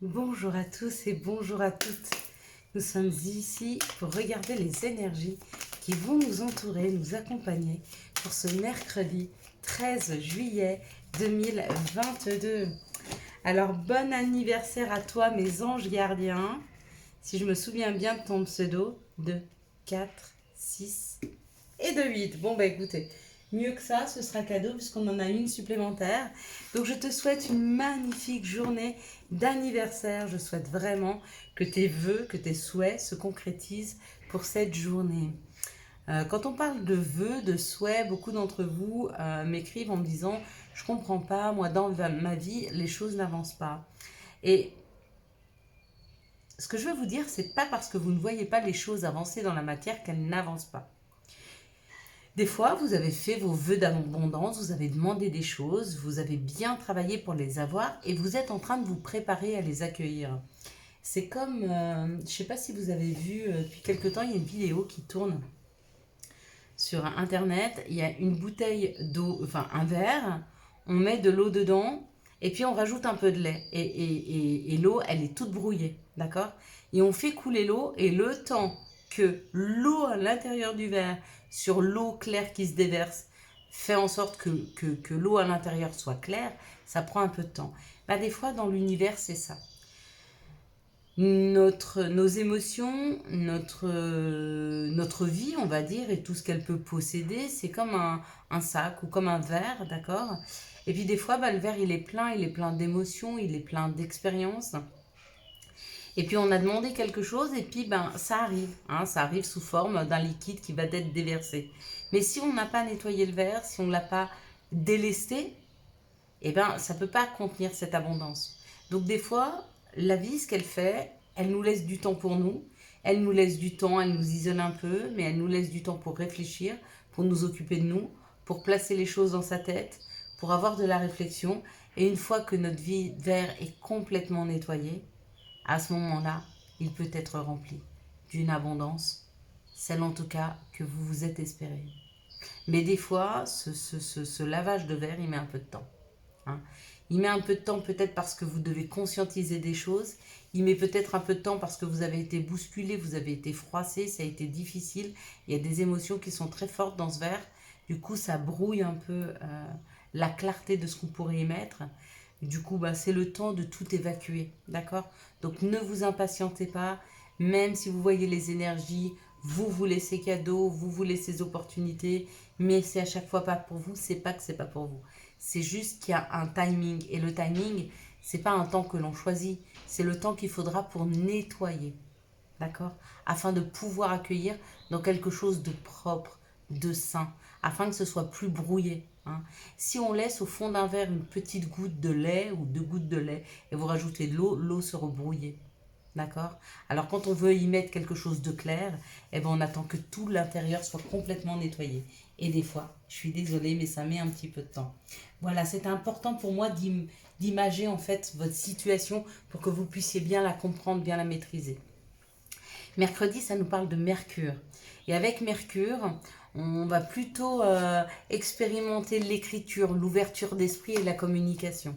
Bonjour à tous et bonjour à toutes. Nous sommes ici pour regarder les énergies qui vont nous entourer, nous accompagner pour ce mercredi 13 juillet 2022. Alors, bon anniversaire à toi, mes anges gardiens. Si je me souviens bien de ton pseudo, 2, 4, 6 et de 8. Bon, bah écoutez, mieux que ça, ce sera cadeau puisqu'on en a une supplémentaire. Donc, je te souhaite une magnifique journée d'anniversaire. Je souhaite vraiment que tes vœux, que tes souhaits se concrétisent pour cette journée. Quand on parle de vœux, de souhaits, beaucoup d'entre vous m'écrivent en me disant « Je comprends pas, moi dans ma vie, les choses n'avancent pas. » Et ce que je veux vous dire, c'est pas parce que vous ne voyez pas les choses avancer dans la matière qu'elles n'avancent pas. Des fois, vous avez fait vos vœux d'abondance, vous avez demandé des choses, vous avez bien travaillé pour les avoir et vous êtes en train de vous préparer à les accueillir. C'est comme, je ne sais pas si vous avez vu, depuis quelque temps, il y a une vidéo qui tourne sur Internet. Il y a une bouteille d'eau, enfin un verre, on met de l'eau dedans et puis on rajoute un peu de lait. Et l'eau, elle est toute brouillée, d'accord? Et on fait couler l'eau et le temps que l'eau à l'intérieur du verre, sur l'eau claire qui se déverse, fait en sorte que l'eau à l'intérieur soit claire, ça prend un peu de temps. Bah, des fois, dans l'univers, c'est ça. Nos émotions, notre vie, on va dire, et tout ce qu'elle peut posséder, c'est comme un sac ou comme un verre, d'accord? Et puis des fois, bah, le verre, il est plein d'émotions, il est plein d'expériences. Et puis on a demandé quelque chose et puis ben, ça arrive, hein, ça arrive sous forme d'un liquide qui va être déversé. Mais si on n'a pas nettoyé le verre, si on ne l'a pas délesté, eh ben, ça ne peut pas contenir cette abondance. Donc des fois, la vie, ce qu'elle fait, elle nous laisse du temps pour nous, elle nous laisse du temps, elle nous isole un peu, mais elle nous laisse du temps pour réfléchir, pour nous occuper de nous, pour placer les choses dans sa tête, pour avoir de la réflexion. Et une fois que notre vie verre est complètement nettoyé, à ce moment-là, il peut être rempli d'une abondance, celle en tout cas que vous vous êtes espéré. Mais des fois, ce lavage de verre, il met un peu de temps. Hein. Il met un peu de temps peut-être parce que vous devez conscientiser des choses. Il met peut-être un peu de temps parce que vous avez été bousculé, vous avez été froissé, ça a été difficile. Il y a des émotions qui sont très fortes dans ce verre. Du coup, ça brouille un peu la clarté de ce qu'on pourrait y mettre. Du coup, bah, c'est le temps de tout évacuer. D'accord? Donc, ne vous impatientez pas. Même si vous voyez les énergies, vous laissez cadeau, vous laissez opportunités. Mais c'est à chaque fois pas pour vous, c'est pas que c'est pas pour vous. C'est juste qu'il y a un timing. Et le timing, c'est pas un temps que l'on choisit, c'est le temps qu'il faudra pour nettoyer. D'accord? Afin de pouvoir accueillir dans quelque chose de propre, de sain, afin que ce soit plus brouillé. Hein. Si on laisse au fond d'un verre une petite goutte de lait ou 2 gouttes de lait et vous rajoutez de l'eau, l'eau se rebrouille. D'accord? Alors quand on veut y mettre quelque chose de clair, eh ben on attend que tout l'intérieur soit complètement nettoyé. Et des fois, je suis désolée, mais ça met un petit peu de temps. Voilà, c'est important pour moi d'imager en fait votre situation pour que vous puissiez bien la comprendre, bien la maîtriser. Mercredi, ça nous parle de Mercure. Et avec Mercure, on va plutôt expérimenter l'écriture, l'ouverture d'esprit et la communication.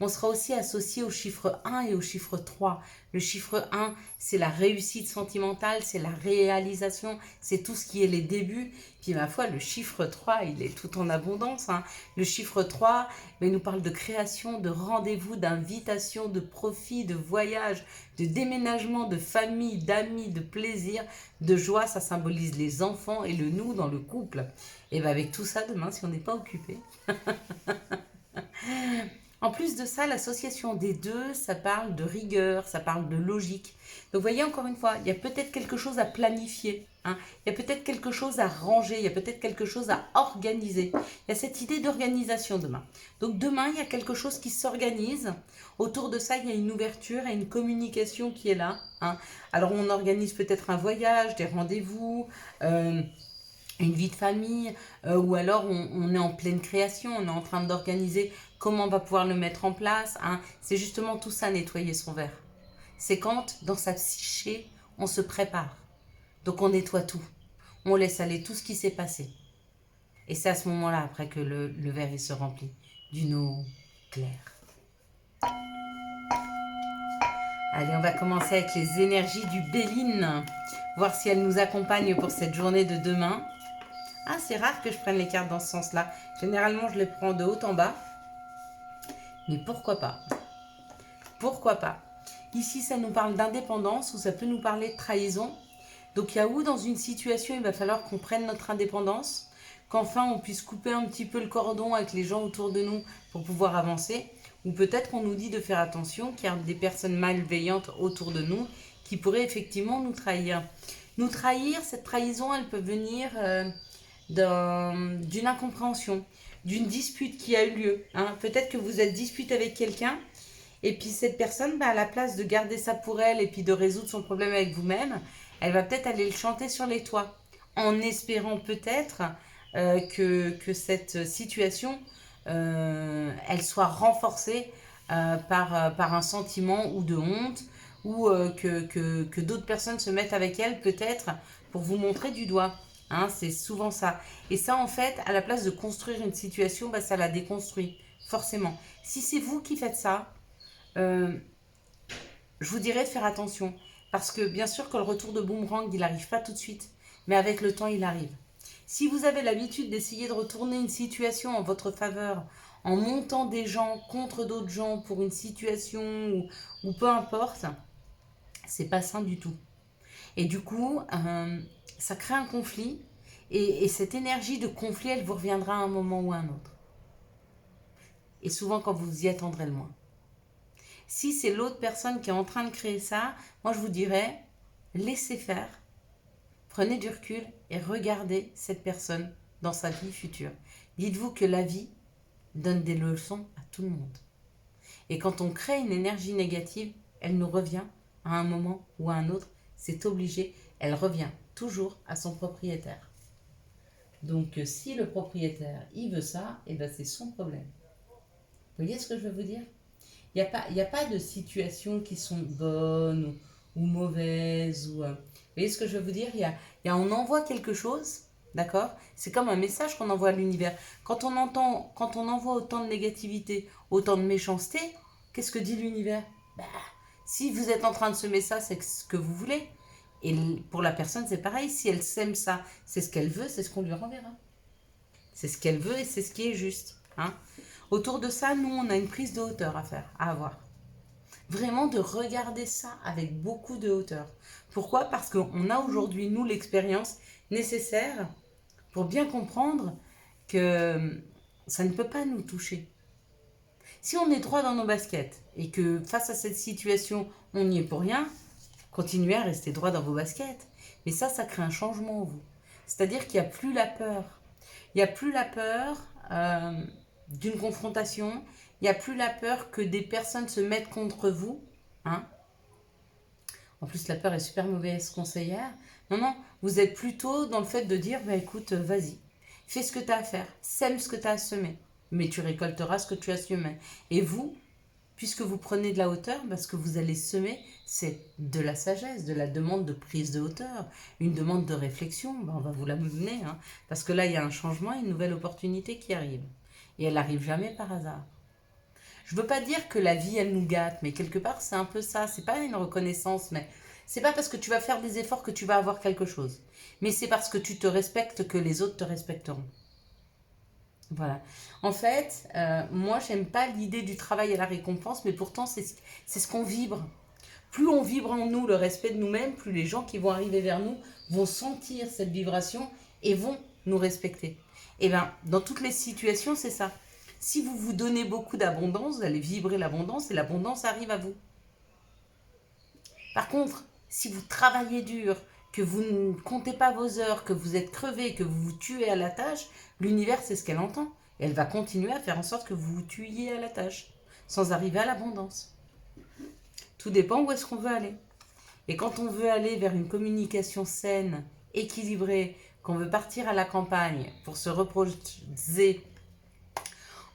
On sera aussi associé au chiffre 1 et au chiffre 3. Le chiffre 1, c'est la réussite sentimentale, c'est la réalisation, c'est tout ce qui est les débuts. Puis ma foi, le chiffre 3, il est tout en abondance. Hein. Le chiffre 3, il nous parle de création, de rendez-vous, d'invitation, de profit, de voyage, de déménagement, de famille, d'amis, de plaisir, de joie. Ça symbolise les enfants et le nous dans le couple. Et bien avec tout ça, demain, si on n'est pas occupé... En plus de ça, l'association des deux, ça parle de rigueur, ça parle de logique. Donc vous voyez, encore une fois, il y a peut-être quelque chose à planifier, hein. Il y a peut-être quelque chose à ranger, il y a peut-être quelque chose à organiser. Il y a cette idée d'organisation demain. Donc demain, il y a quelque chose qui s'organise. Autour de ça, il y a une ouverture et une communication qui est là. Hein. Alors on organise peut-être un voyage, des rendez-vous... une vie de famille, ou alors on est en pleine création, on est en train d'organiser comment on va pouvoir le mettre en place. Hein. C'est justement tout ça, nettoyer son verre. C'est quand, dans sa psyché, on se prépare. Donc on nettoie tout. On laisse aller tout ce qui s'est passé. Et c'est à ce moment-là, après, que le verre il se remplit d'une eau claire. Allez, on va commencer avec les énergies du Béline. Voir si elles nous accompagnent pour cette journée de demain. Ah, c'est rare que je prenne les cartes dans ce sens-là. Généralement, je les prends de haut en bas. Mais pourquoi pas? Pourquoi pas? Ici, ça nous parle d'indépendance ou ça peut nous parler de trahison. Donc, il y a où dans une situation, il va falloir qu'on prenne notre indépendance, qu'enfin on puisse couper un petit peu le cordon avec les gens autour de nous pour pouvoir avancer. Ou peut-être qu'on nous dit de faire attention, qu'il y a des personnes malveillantes autour de nous qui pourraient effectivement nous trahir. Nous trahir, cette trahison, elle peut venir d'une incompréhension, d'une dispute qui a eu lieu. Hein. Peut-être que vous êtes disputé avec quelqu'un et puis cette personne, à la place de garder ça pour elle et puis de résoudre son problème avec vous-même, elle va peut-être aller le chanter sur les toits en espérant peut-être que cette situation, elle soit renforcée par un sentiment ou de honte ou que d'autres personnes se mettent avec elle peut-être pour vous montrer du doigt. Hein, c'est souvent ça. Et ça, en fait, à la place de construire une situation, ça la déconstruit, forcément. Si c'est vous qui faites ça, je vous dirais de faire attention. Parce que bien sûr que le retour de boomerang, il n'arrive pas tout de suite. Mais avec le temps, il arrive. Si vous avez l'habitude d'essayer de retourner une situation en votre faveur, en montant des gens contre d'autres gens pour une situation ou peu importe, c'est pas sain du tout. Et du coup, ça crée un conflit. Et cette énergie de conflit, elle vous reviendra à un moment ou à un autre. Et souvent quand vous y attendrez le moins. Si c'est l'autre personne qui est en train de créer ça, moi je vous dirais, laissez faire. Prenez du recul et regardez cette personne dans sa vie future. Dites-vous que la vie donne des leçons à tout le monde. Et quand on crée une énergie négative, elle nous revient à un moment ou à un autre. C'est obligé, elle revient toujours à son propriétaire. Donc si le propriétaire, il veut ça, c'est son problème. Vous voyez ce que je veux vous dire? Il n'y a pas de situations qui sont bonnes ou mauvaises. Vous voyez ce que je veux vous dire? On envoie quelque chose, d'accord? C'est comme un message qu'on envoie à l'univers. Quand on envoie autant de négativité, autant de méchanceté, qu'est-ce que dit l'univers? Si vous êtes en train de semer ça, c'est ce que vous voulez. Et pour la personne, c'est pareil. Si elle sème ça, c'est ce qu'elle veut, c'est ce qu'on lui renverra. C'est ce qu'elle veut et c'est ce qui est juste. Hein? Autour de ça, nous, on a une prise de hauteur à avoir. Vraiment de regarder ça avec beaucoup de hauteur. Pourquoi? Parce qu'on a aujourd'hui, nous, l'expérience nécessaire pour bien comprendre que ça ne peut pas nous toucher. Si on est droit dans nos baskets et que face à cette situation, on n'y est pour rien, continuez à rester droit dans vos baskets. Mais ça crée un changement en vous. C'est-à-dire qu'il n'y a plus la peur. Il n'y a plus la peur d'une confrontation. Il n'y a plus la peur que des personnes se mettent contre vous. Hein. En plus, la peur est super mauvaise conseillère. Non, vous êtes plutôt dans le fait de dire, écoute, vas-y, fais ce que tu as à faire, sème ce que tu as à semer, mais tu récolteras ce que tu as semé. Et vous, puisque vous prenez de la hauteur, ce que vous allez semer, c'est de la sagesse, de la demande de prise de hauteur, une demande de réflexion, on va vous la mener, hein, parce que là, il y a un changement, une nouvelle opportunité qui arrive. Et elle n'arrive jamais par hasard. Je ne veux pas dire que la vie, elle nous gâte, mais quelque part, c'est un peu ça. C'est pas une reconnaissance, mais c'est pas parce que tu vas faire des efforts que tu vas avoir quelque chose. Mais c'est parce que tu te respectes que les autres te respecteront. Voilà. En fait, moi, j'aime pas l'idée du travail à la récompense, mais pourtant, c'est ce qu'on vibre. Plus on vibre en nous le respect de nous-mêmes, plus les gens qui vont arriver vers nous vont sentir cette vibration et vont nous respecter. Et bien, dans toutes les situations, c'est ça. Si vous vous donnez beaucoup d'abondance, vous allez vibrer l'abondance et l'abondance arrive à vous. Par contre, si vous travaillez dur, que vous ne comptez pas vos heures, que vous êtes crevé, que vous vous tuez à la tâche, l'univers, c'est ce qu'elle entend. Et elle va continuer à faire en sorte que vous vous tuiez à la tâche, sans arriver à l'abondance. Tout dépend où est-ce qu'on veut aller. Et quand on veut aller vers une communication saine, équilibrée, qu'on veut partir à la campagne pour se reposer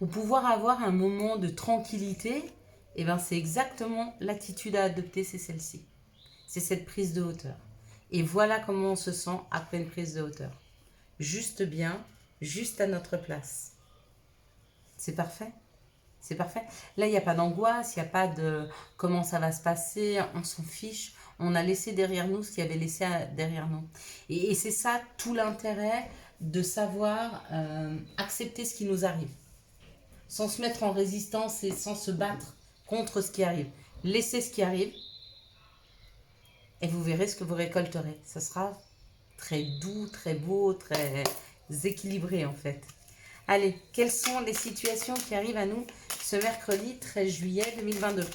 ou pouvoir avoir un moment de tranquillité, c'est exactement l'attitude à adopter, c'est celle-ci. C'est cette prise de hauteur. Et voilà comment on se sent après une prise de hauteur. Juste bien, juste à notre place. C'est parfait. C'est parfait. Là, il n'y a pas d'angoisse, il n'y a pas de comment ça va se passer, on s'en fiche. On a laissé derrière nous ce qu'il y avait laissé derrière nous. Et c'est ça tout l'intérêt de savoir accepter ce qui nous arrive, sans se mettre en résistance et sans se battre contre ce qui arrive. Laissez ce qui arrive et vous verrez ce que vous récolterez. Ça sera très doux, très beau, très équilibré en fait. Allez, quelles sont les situations qui arrivent à nous ce mercredi 13 juillet 2022 ?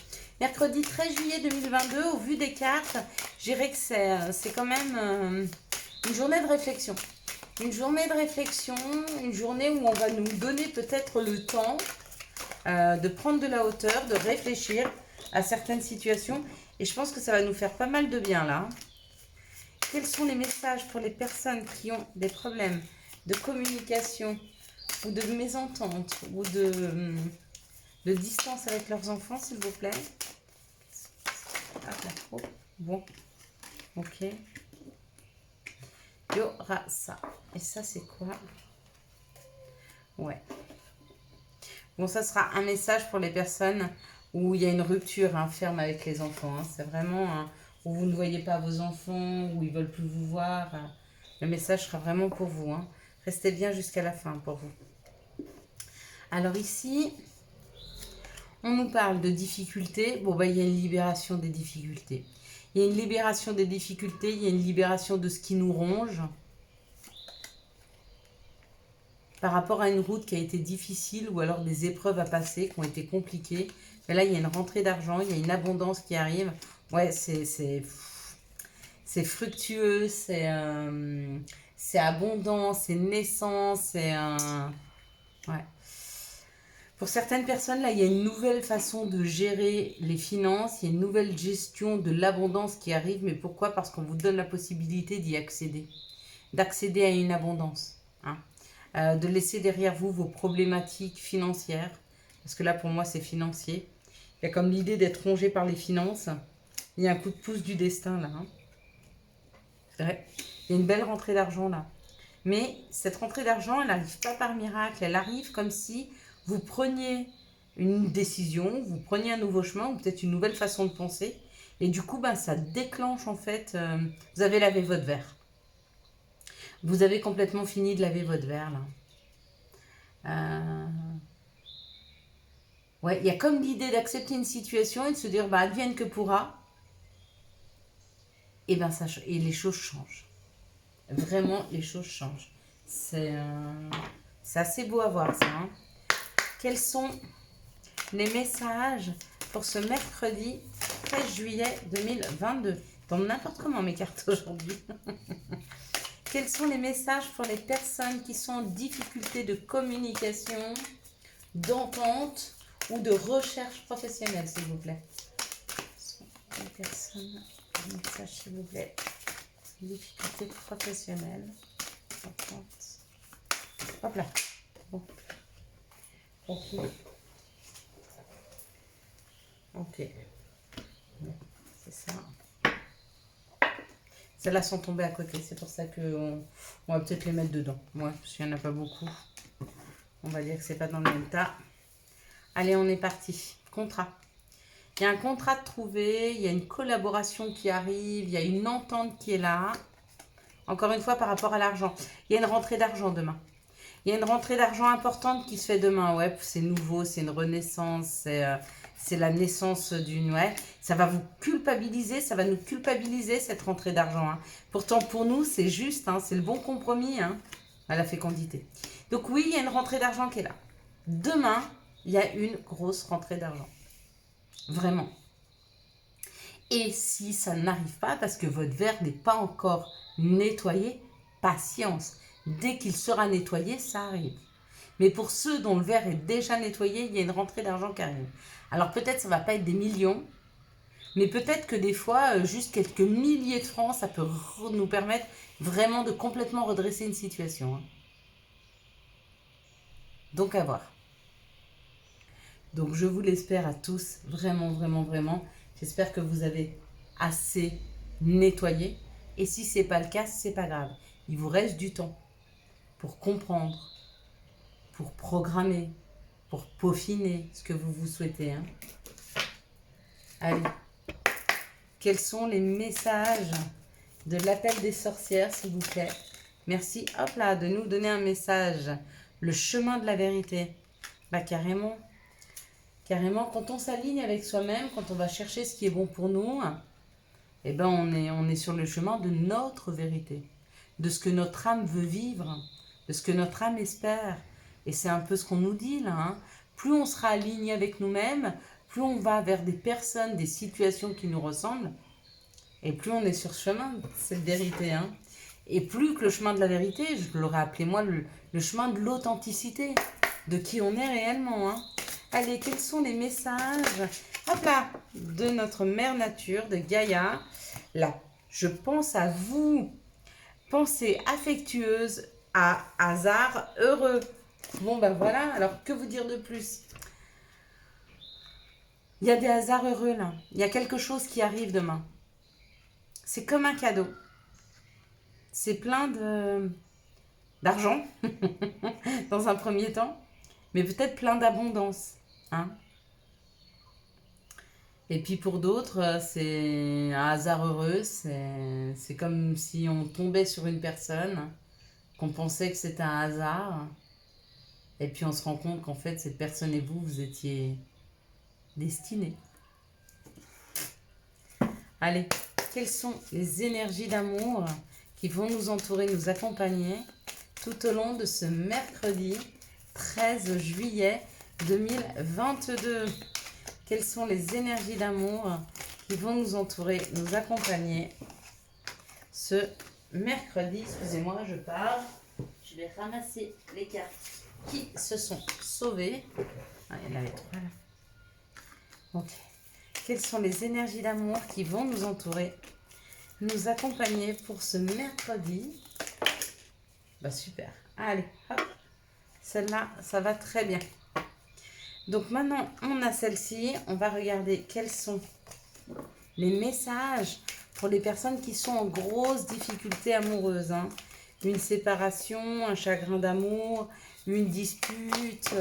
Mercredi 13 juillet 2022, au vu des cartes, je dirais que c'est quand même une journée de réflexion. Une journée de réflexion, une journée où on va nous donner peut-être le temps de prendre de la hauteur, de réfléchir à certaines situations. Et je pense que ça va nous faire pas mal de bien là. Quels sont les messages pour les personnes qui ont des problèmes de communication ou de mésentente ou de distance avec leurs enfants, s'il vous plaît? Ah, là. Oh, bon, ok. Il y aura ça. Et ça, c'est quoi? Ouais. Bon, ça sera un message pour les personnes où il y a une rupture ferme avec les enfants. C'est vraiment où vous ne voyez pas vos enfants, où ils ne veulent plus vous voir. Le message sera vraiment pour vous. Restez bien jusqu'à la fin pour vous. Alors ici, on nous parle de difficultés. Bon, bah, il y a une libération des difficultés. Il y a une libération des difficultés, il y a une libération de ce qui nous ronge. Par rapport à une route qui a été difficile ou alors des épreuves à passer qui ont été compliquées. Mais là, il y a une rentrée d'argent, il y a une abondance qui arrive. Ouais, c'est fructueux, c'est abondant, c'est naissant, c'est... ouais. Pour certaines personnes, là, il y a une nouvelle façon de gérer les finances, il y a une nouvelle gestion de l'abondance qui arrive. Mais pourquoi? Parce qu'on vous donne la possibilité d'y accéder, d'accéder à une abondance. De laisser derrière vous vos problématiques financières. Parce que là, pour moi, c'est financier. Il y a comme l'idée d'être rongé par les finances. Il y a un coup de pouce du destin, là. C'est vrai. Il y a une belle rentrée d'argent, là. Mais cette rentrée d'argent, elle n'arrive pas par miracle. Elle arrive comme si vous preniez une décision, vous preniez un nouveau chemin, ou peut-être une nouvelle façon de penser. Et du coup, ça déclenche, en fait... vous avez lavé votre verre. Vous avez complètement fini de laver votre verre, là. Ouais, il y a comme l'idée d'accepter une situation et de se dire, advienne que pourra. Et et les choses changent. Vraiment, les choses changent. C'est assez beau à voir, ça. Quels sont les messages pour ce mercredi 13 juillet 2022 ? Tombe n'importe comment mes cartes aujourd'hui. Quels sont les messages pour les personnes qui sont en difficulté de communication, d'entente ou de recherche professionnelle, s'il vous plaît? Les personnes, un message, s'il vous plaît. Difficulté professionnelle. Hop là. Bon. Ok. Ok. Bon, c'est ça. Celles-là sont tombées à côté. C'est pour ça qu'on va peut-être les mettre dedans. Ouais, parce qu'il n'y en a pas beaucoup. On va dire que c'est pas dans le même tas. Allez, on est parti. Contrat. Il y a un contrat de trouvé, il y a une collaboration qui arrive, il y a une entente qui est là. Encore une fois, par rapport à l'argent. Il y a une rentrée d'argent demain. Il y a une rentrée d'argent importante qui se fait demain. Ouais, c'est nouveau, c'est une renaissance, c'est la naissance d'une... Ouais, ça va vous culpabiliser, ça va nous culpabiliser cette rentrée d'argent. Pourtant, pour nous, c'est juste, c'est le bon compromis à la fécondité. Donc oui, il y a une rentrée d'argent qui est là. Demain, il y a une grosse rentrée d'argent. Vraiment. Et si ça n'arrive pas, parce que votre verre n'est pas encore nettoyé, patience. Dès qu'il sera nettoyé, ça arrive. Mais pour ceux dont le verre est déjà nettoyé, il y a une rentrée d'argent qui arrive. Alors peut-être ça ne va pas être des millions, mais peut-être que des fois, juste quelques milliers de francs, ça peut nous permettre vraiment de complètement redresser une situation. Donc à voir. Donc je vous l'espère à tous, vraiment, vraiment, vraiment. J'espère que vous avez assez nettoyé. Et si ce n'est pas le cas, ce n'est pas grave. Il vous reste du temps pour comprendre, pour programmer, pour peaufiner ce que vous vous souhaitez. Hein. Allez, quels sont les messages de l'appel des sorcières, s'il vous plaît? Merci, hop là, de nous donner un message. Le chemin de la vérité. Bah carrément. Carrément, quand on s'aligne avec soi-même, quand on va chercher ce qui est bon pour nous, eh ben on est sur le chemin de notre vérité. De ce que notre âme veut vivre, de ce que notre âme espère. Et c'est un peu ce qu'on nous dit là. Hein. Plus on sera aligné avec nous-mêmes, plus on va vers des personnes, des situations qui nous ressemblent, et plus on est sur ce chemin, cette vérité. Hein. Et plus que le chemin de la vérité, je l'aurais appelé moi le chemin de l'authenticité, de qui on est réellement. Hein. Allez, quels sont les messages, hop là, de notre mère nature, de Gaïa? Là, je pense à vous. Pensée affectueuse à hasard heureux. Bon, ben voilà, alors que vous dire de plus? Il y a des hasards heureux là. Il y a quelque chose qui arrive demain. C'est comme un cadeau. C'est plein d'argent, dans un premier temps, mais peut-être plein d'abondance. Hein. Et puis pour d'autres, c'est un hasard heureux. C'est comme si on tombait sur une personne, qu'on pensait que c'était un hasard. Et puis on se rend compte qu'en fait, cette personne et vous, vous étiez destinés. Allez, quelles sont les énergies d'amour qui vont nous entourer, nous accompagner tout au long de ce mercredi 13 juillet 2022. Quelles sont les énergies d'amour qui vont nous entourer, nous accompagner ce mercredi? Excusez-moi, je pars. Je vais ramasser les cartes qui se sont sauvées. Ah, il y en avait 3 là. Ok. Quelles sont les énergies d'amour qui vont nous entourer, nous accompagner pour ce mercredi? Bah super. Allez, hop. Celle-là, ça va très bien. Donc maintenant, on a celle-ci. On va regarder quels sont les messages pour les personnes qui sont en grosse difficulté amoureuse. Hein. Une séparation, un chagrin d'amour, une dispute,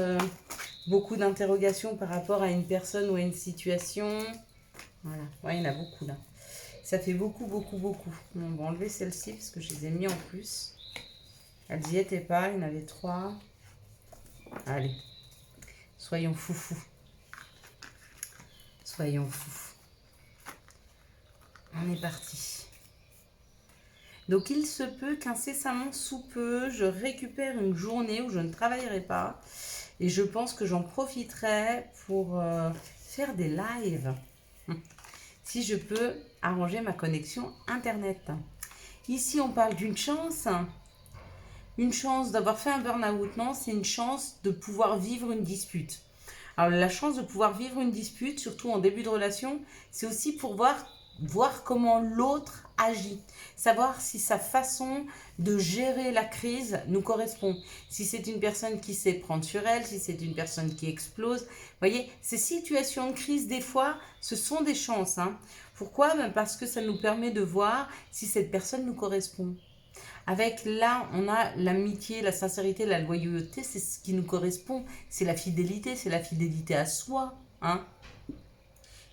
beaucoup d'interrogations par rapport à une personne ou à une situation. Voilà, ouais, il y en a beaucoup là. Ça fait beaucoup, beaucoup, beaucoup. On va enlever celle-ci parce que je les ai mis en plus. Elles n'y étaient pas, il y en avait 3. Allez, soyons foufous. Soyons foufous. On est parti. Donc il se peut qu'incessamment sous peu, je récupère une journée où je ne travaillerai pas. Et je pense que j'en profiterai pour faire des lives. Si je peux arranger ma connexion Internet. Ici, on parle d'une chance. Une chance d'avoir fait un burn-out. Non, c'est une chance de pouvoir vivre une dispute. Alors, la chance de pouvoir vivre une dispute, surtout en début de relation, c'est aussi pour voir comment l'autre agit. Savoir si sa façon de gérer la crise nous correspond. Si c'est une personne qui sait prendre sur elle, si c'est une personne qui explose. Vous voyez, ces situations de crise, des fois, ce sont des chances. Hein. Pourquoi? Parce que ça nous permet de voir si cette personne nous correspond. Avec là, on a l'amitié, la sincérité, la loyauté, c'est ce qui nous correspond. C'est la fidélité à soi. Hein.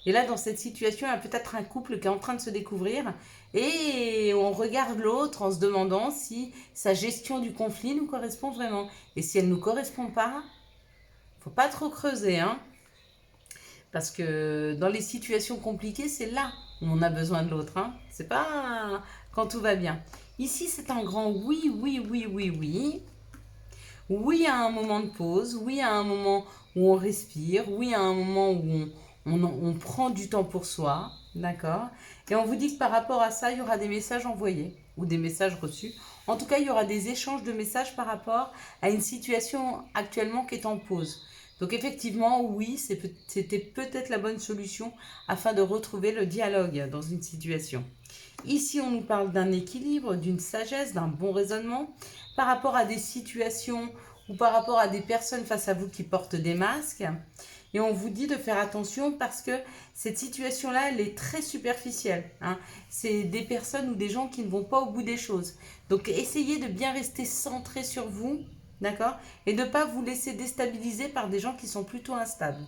Et là, dans cette situation, il y a peut-être un couple qui est en train de se découvrir et on regarde l'autre en se demandant si sa gestion du conflit nous correspond vraiment. Et si elle ne nous correspond pas, il ne faut pas trop creuser. Hein, parce que dans les situations compliquées, c'est là où on a besoin de l'autre. Hein. Ce n'est pas quand tout va bien. Ici, c'est un grand oui, oui, oui, oui, oui. Oui à un moment de pause, oui à un moment où on respire, oui à un moment où on prend du temps pour soi, d'accord? Et on vous dit que par rapport à ça, il y aura des messages envoyés ou des messages reçus. En tout cas, il y aura des échanges de messages par rapport à une situation actuellement qui est en pause. Donc effectivement, oui, c'était peut-être la bonne solution afin de retrouver le dialogue dans une situation. Ici, on nous parle d'un équilibre, d'une sagesse, d'un bon raisonnement par rapport à des situations ou par rapport à des personnes face à vous qui portent des masques. Et on vous dit de faire attention parce que cette situation-là, elle est très superficielle. Hein. C'est des personnes ou des gens qui ne vont pas au bout des choses. Donc, essayez de bien rester centré sur vous d'accord? Et de ne pas vous laisser déstabiliser par des gens qui sont plutôt instables.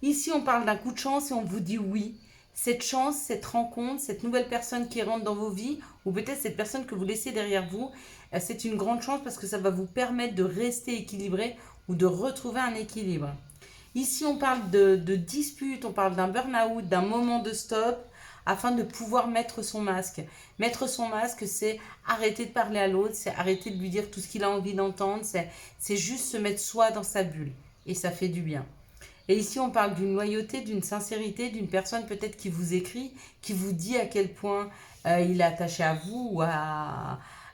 Ici, on parle d'un coup de chance et on vous dit oui. Cette chance, cette rencontre, cette nouvelle personne qui rentre dans vos vies, ou peut-être cette personne que vous laissez derrière vous, c'est une grande chance parce que ça va vous permettre de rester équilibré ou de retrouver un équilibre. Ici, on parle de dispute, on parle d'un burn-out, d'un moment de stop, afin de pouvoir mettre son masque. Mettre son masque, c'est arrêter de parler à l'autre, c'est arrêter de lui dire tout ce qu'il a envie d'entendre, c'est juste se mettre soi dans sa bulle. Et ça fait du bien. Et ici, on parle d'une loyauté, d'une sincérité, d'une personne peut-être qui vous écrit, qui vous dit à quel point il est attaché à vous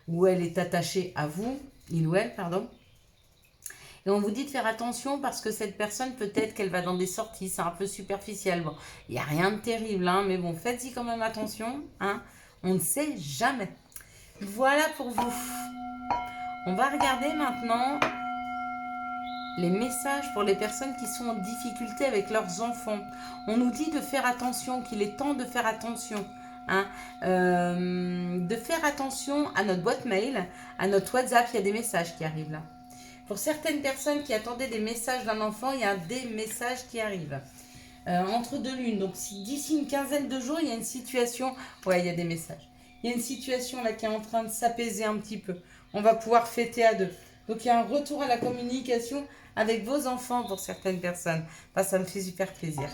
ou elle est attachée à vous, il ou elle, pardon. Et on vous dit de faire attention parce que cette personne, peut-être qu'elle va dans des sorties, c'est un peu superficiel. Bon, il n'y a rien de terrible, hein, mais bon, faites-y quand même attention. Hein, on ne sait jamais. Voilà pour vous. On va regarder maintenant les messages pour les personnes qui sont en difficulté avec leurs enfants. On nous dit de faire attention, qu'il est temps de faire attention. Hein, de faire attention à notre boîte mail, à notre WhatsApp, il y a des messages qui arrivent là. Pour certaines personnes qui attendaient des messages d'un enfant, il y a des messages qui arrivent. Entre deux lunes, donc d'ici une quinzaine de jours, il y a une situation... Ouais, il y a des messages. Il y a une situation là qui est en train de s'apaiser un petit peu. On va pouvoir fêter à deux. Donc il y a un retour à la communication avec vos enfants pour certaines personnes. Enfin, ça me fait super plaisir.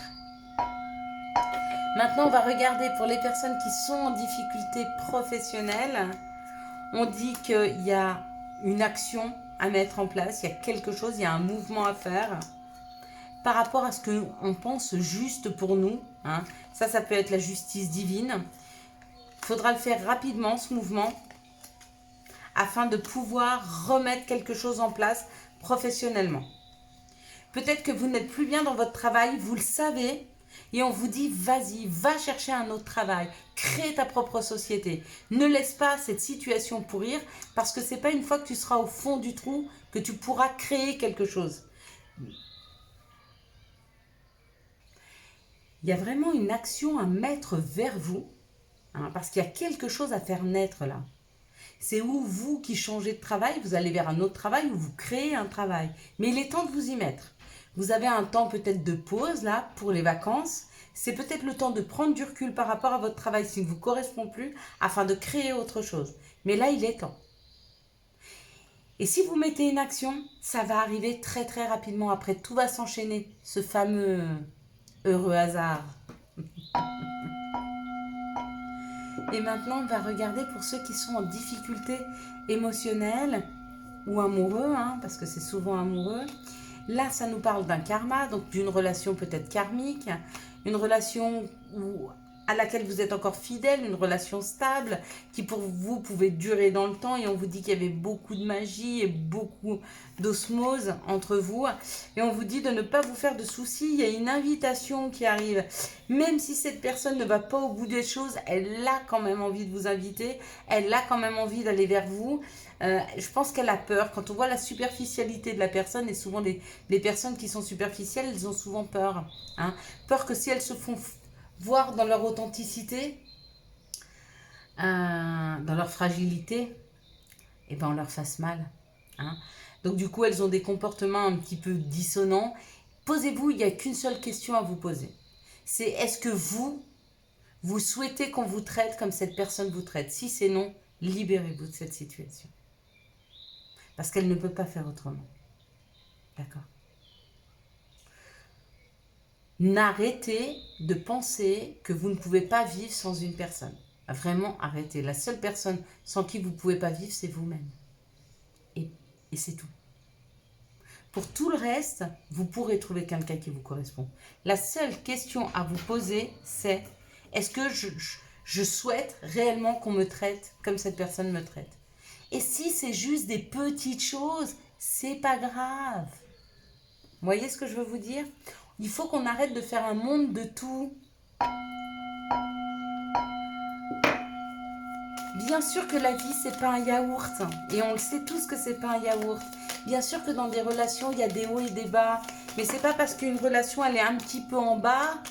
Maintenant, on va regarder pour les personnes qui sont en difficulté professionnelle. On dit qu'il y a une action à mettre en place, il y a quelque chose, il y a un mouvement à faire par rapport à ce qu'on pense juste pour nous. Hein. Ça peut être la justice divine. Il faudra le faire rapidement, ce mouvement, afin de pouvoir remettre quelque chose en place professionnellement. Peut-être que vous n'êtes plus bien dans votre travail, vous le savez, et on vous dit, vas-y, va chercher un autre travail, crée ta propre société. Ne laisse pas cette situation pourrir, parce que ce n'est pas une fois que tu seras au fond du trou que tu pourras créer quelque chose. Il y a vraiment une action à mettre vers vous, hein, parce qu'il y a quelque chose à faire naître là. C'est où vous qui changez de travail, vous allez vers un autre travail ou vous créez un travail. Mais il est temps de vous y mettre. Vous avez un temps peut-être de pause là pour les vacances. C'est peut-être le temps de prendre du recul par rapport à votre travail s'il ne vous correspond plus afin de créer autre chose. Mais là, il est temps. Et si vous mettez une action, ça va arriver très très rapidement. Après, tout va s'enchaîner. Ce fameux heureux hasard. Et maintenant, on va regarder pour ceux qui sont en difficulté émotionnelle ou amoureux, hein, parce que c'est souvent amoureux. Là, ça nous parle d'un karma, donc d'une relation peut-être karmique, une relation à laquelle vous êtes encore fidèle, une relation stable, qui pour vous pouvait durer dans le temps, et on vous dit qu'il y avait beaucoup de magie et beaucoup d'osmose entre vous, et on vous dit de ne pas vous faire de soucis, il y a une invitation qui arrive, même si cette personne ne va pas au bout des choses, elle a quand même envie de vous inviter, elle a quand même envie d'aller vers vous. Je pense qu'elle a peur. Quand on voit la superficialité de la personne, et souvent les personnes qui sont superficielles, elles ont souvent peur. Hein. Peur que si elles se font voir dans leur authenticité, dans leur fragilité, et ben on leur fasse mal. Hein. Donc du coup, elles ont des comportements un petit peu dissonants. Posez-vous, il n'y a qu'une seule question à vous poser. C'est est-ce que vous souhaitez qu'on vous traite comme cette personne vous traite? Si c'est non, libérez-vous de cette situation. Parce qu'elle ne peut pas faire autrement. D'accord? N'arrêtez de penser que vous ne pouvez pas vivre sans une personne. Vraiment, arrêtez. La seule personne sans qui vous ne pouvez pas vivre, c'est vous-même. Et c'est tout. Pour tout le reste, vous pourrez trouver quelqu'un qui vous correspond. La seule question à vous poser, c'est est-ce que je souhaite réellement qu'on me traite comme cette personne me traite? Et si c'est juste des petites choses, c'est pas grave. Vous voyez ce que je veux vous dire? Il faut qu'on arrête de faire un monde de tout. Bien sûr que la vie, c'est pas un yaourt. Et on le sait tous que c'est pas un yaourt. Bien sûr que dans des relations, il y a des hauts et des bas. Mais c'est pas parce qu'une relation, elle est un petit peu en bas,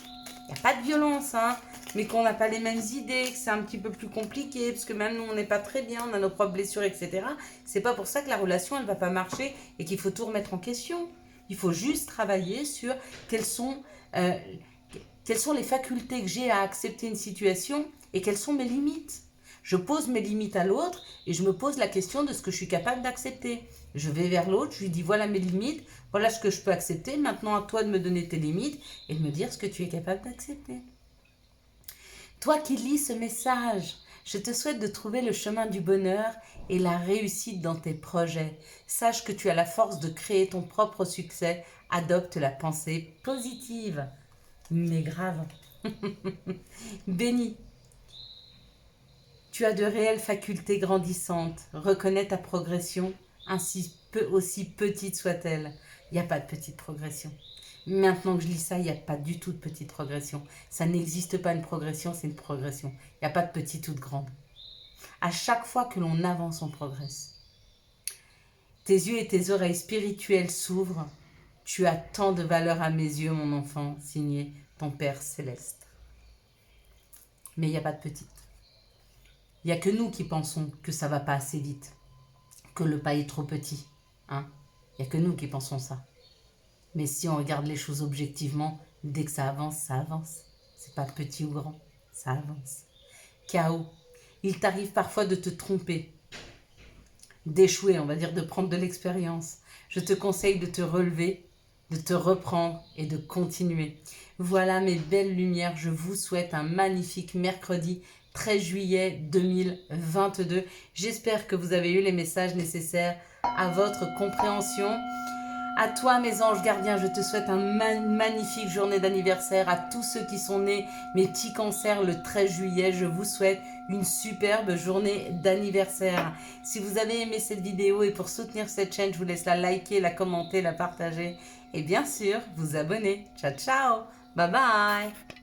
il n'y a pas de violence, hein. mais qu'on n'a pas les mêmes idées, que c'est un petit peu plus compliqué, parce que même nous, on n'est pas très bien, on a nos propres blessures, etc. C'est pas pour ça que la relation, elle va pas marcher et qu'il faut tout remettre en question. Il faut juste travailler sur quelles sont les facultés que j'ai à accepter une situation et quelles sont mes limites. Je pose mes limites à l'autre et je me pose la question de ce que je suis capable d'accepter. Je vais vers l'autre, je lui dis voilà mes limites, voilà ce que je peux accepter, maintenant à toi de me donner tes limites et de me dire ce que tu es capable d'accepter. Toi qui lis ce message, je te souhaite de trouver le chemin du bonheur et la réussite dans tes projets. Sache que tu as la force de créer ton propre succès. Adopte la pensée positive. Mais grave. Béni. Tu as de réelles facultés grandissantes. Reconnais ta progression, aussi petite soit-elle. Il n'y a pas de petite progression. Maintenant que je lis ça, il n'y a pas du tout de petite progression. Ça n'existe pas une progression, c'est une progression. Il n'y a pas de petite ou de grande. À chaque fois que l'on avance, on progresse. Tes yeux et tes oreilles spirituelles s'ouvrent. Tu as tant de valeur à mes yeux, mon enfant, signé ton Père Céleste. Mais il n'y a pas de petite. Il n'y a que nous qui pensons que ça ne va pas assez vite, que le pas est trop petit. Hein? Il n'y a que nous qui pensons ça. Mais si on regarde les choses objectivement, dès que ça avance, ça avance. C'est pas petit ou grand, ça avance. Chaos. Il t'arrive parfois de te tromper, d'échouer, on va dire, de prendre de l'expérience. Je te conseille de te relever, de te reprendre et de continuer. Voilà mes belles lumières, je vous souhaite un magnifique mercredi 13 juillet 2022. J'espère que vous avez eu les messages nécessaires à votre compréhension. À toi, mes anges gardiens, je te souhaite une magnifique journée d'anniversaire. À tous ceux qui sont nés, mes petits cancers, le 13 juillet, je vous souhaite une superbe journée d'anniversaire. Si vous avez aimé cette vidéo et pour soutenir cette chaîne, je vous laisse la liker, la commenter, la partager et bien sûr, vous abonner. Ciao, ciao. Bye bye.